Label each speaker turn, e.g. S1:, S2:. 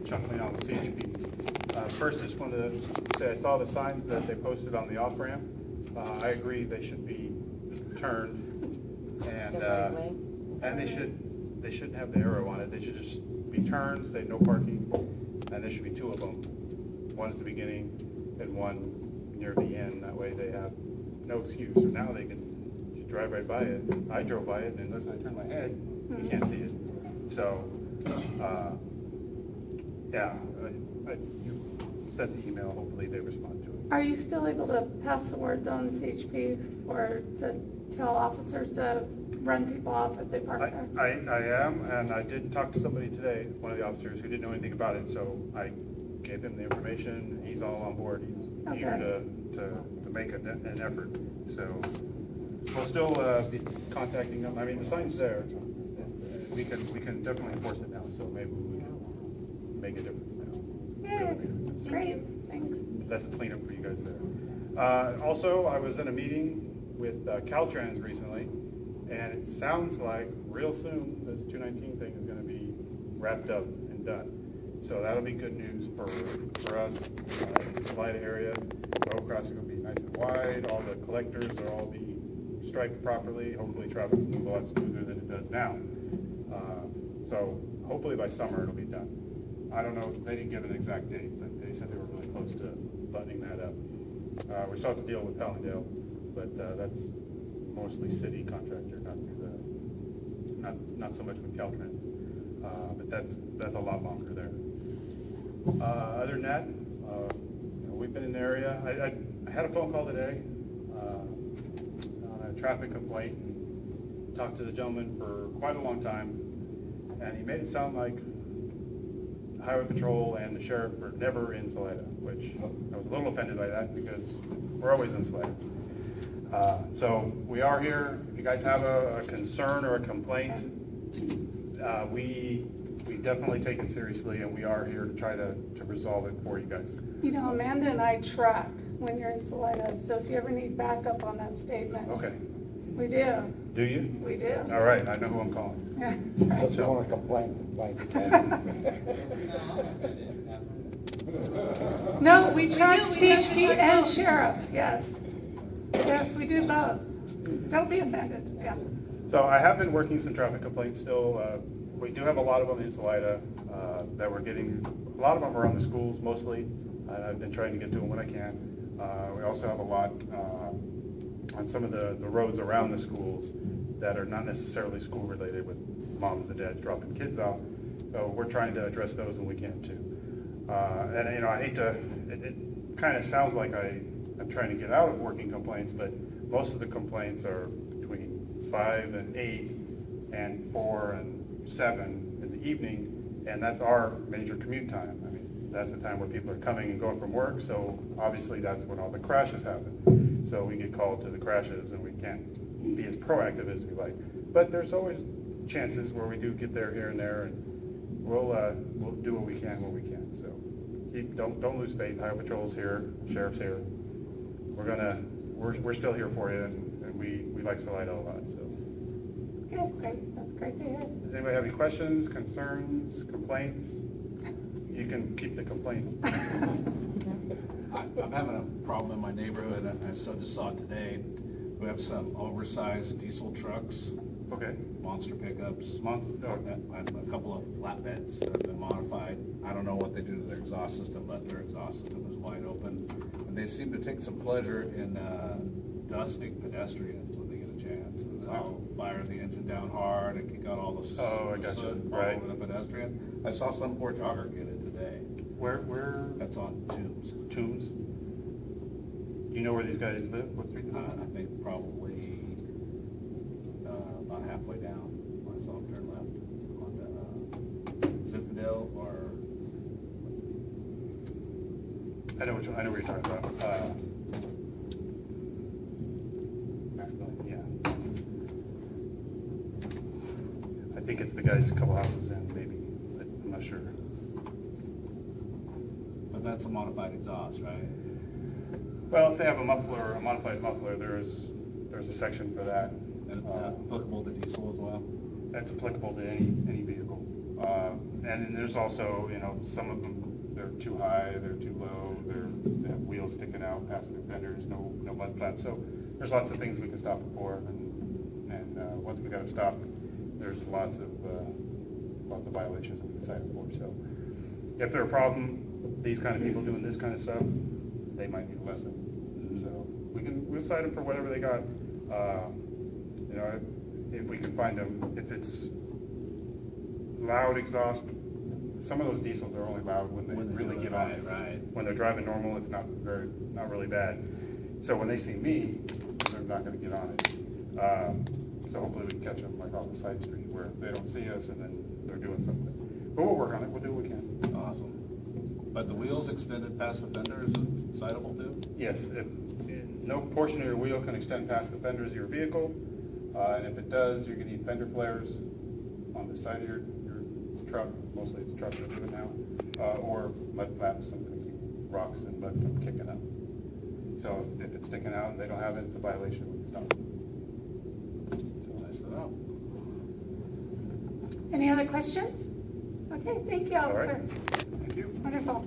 S1: Chuck Lane on the CHP. First, I just wanted to say I saw the signs that they posted on the off-ramp. I agree they should be turned, and they shouldn't have the arrow on it. They should just be turned, say no parking, and there should be two of them. One at the beginning and one near the end. That way they have no excuse. So now they can just drive right by it. I drove by it, and unless I turn my head, you can't see it. So, yeah, you sent the email. Hopefully they respond to it.
S2: Are you still able to pass the word on the CHP or to tell officers to run people off if they park there?
S1: I am, and I did talk to somebody today, one of the officers who didn't know anything about it, so I gave him the information. He's all on board. He's eager to make an effort. So we'll still be contacting them. I mean, the sign's there. We can definitely enforce it now, so maybe we can make a difference now.
S2: Yeah, great, thanks.
S1: That's a cleanup for you guys there. Also, I was in a meeting with Caltrans recently, and it sounds like real soon this 219 thing is going to be wrapped up and done. So that'll be good news for us in the Salida area. Road crossing will be nice and wide. All the collectors will all be striped properly. Hopefully traffic will move a lot smoother than it does now. So hopefully by summer it'll be done. I don't know, they didn't give an exact date, but they said they were really close to buttoning that up. We still have to deal with Pellendale, but that's mostly city contractor, not so much with Caltrans. But that's a lot longer there. Other than that, we've been in the area. I had a phone call today on a traffic complaint, and talked to the gentleman for quite a long time, and he made it sound like Highway Patrol and the sheriff are never in Salida, which I was a little offended by that because we're always in Salida. So we are here. If you guys have a concern or a complaint, we definitely take it seriously, and we are here to try to resolve it for you guys.
S2: You know, Amanda and I track when you're in Salida, so if you ever need backup on that statement.
S1: Okay.
S2: We do.
S1: Do you?
S2: We do.
S1: All right, I know who I'm calling.
S2: Yeah,
S3: So
S2: that's
S3: if
S2: right.
S3: you want to complain.
S2: No, we track CHP and sheriff, yes. Yes, we do both. Don't be offended, yeah.
S1: So I have been working some traffic complaints still. We do have a lot of them in Salida that we're getting. A lot of them are on the schools mostly, and I've been trying to get to them when I can. We also have a lot on some of the roads around the schools that are not necessarily school related, with moms and dads dropping kids off. So we're trying to address those when we can too. And you know, I hate to, it kind of sounds like I'm trying to get out of working complaints, but most of the complaints are between 5 and 8 and 4 and 7 in the evening, and that's our major commute time. I mean, that's the time where people are coming and going from work, so obviously that's when all the crashes happen. So we get called to the crashes, and we can't be as proactive as we like. But there's always chances where we do get there here and there, and we'll do what we can when we can. So don't lose faith. Highway Patrol's here, Sheriff's here. We're still here for you, and we like Salida a lot. So.
S2: Good, great. That's great to hear.
S1: Does anybody have any questions, concerns, complaints? You can keep the complaints.
S4: I'm having a problem in my neighborhood, and I just saw it today. We have some oversized diesel trucks,
S1: Okay.
S4: monster pickups,
S1: And
S4: a couple of flatbeds that have been modified. I don't know what they do to their exhaust system, but their exhaust system is wide open. And they seem to take some pleasure in dusting pedestrians when they get a chance. And they'll fire the engine down hard and kick out all the soot
S1: I gotcha.
S4: all
S1: Right.
S4: over the pedestrian. I saw some poor jogger get it today.
S1: Where?
S4: That's on Tombs.
S1: Tombs. Do you know where these guys live? What street?
S4: I think probably about halfway down. I saw them turn left on Zinfandel or.
S1: I know what you're talking about. Yeah. I think it's the guys a couple houses in, maybe. But I'm not sure.
S4: But that's a modified exhaust, right?
S1: Well, if they have a modified muffler, there's a section for that.
S4: And applicable to diesel as well?
S1: That's applicable to any vehicle. And And then there's also, you know, some of them, they're too high, they're too low, they have wheels sticking out past the fenders, no mud flaps. So there's lots of things we can stop it for, and once we got it stopped, there's lots of violations that we can cite it for. So if they're a problem, these kind of people doing this kind of stuff, they might need a lesson. So we'll cite them for whatever they got. You know, if we can find them, if it's loud exhaust, some of those diesels are only loud when they really get on.
S4: Right.
S1: When they're driving normal, it's not really bad. So when they see me, they're not going to get on it. So hopefully we can catch them like off the side street where they don't see us and then they're doing something. But we'll work on it. We'll do what we can.
S4: Awesome. But the wheels extended past the fender is citable too?
S1: Yes, if no portion of your wheel can extend past the fenders of your vehicle, and if it does, you're going to need fender flares on the side of your truck. Mostly it's trucks that do it now, or mud flaps, something to keep rocks and mud from kicking up. So if it's sticking out and they don't have it, it's a violation. We can stop it.
S4: Nice to know.
S2: Any other questions? Okay, thank you,
S1: All right.
S2: officer.
S1: Thank you.
S2: Wonderful.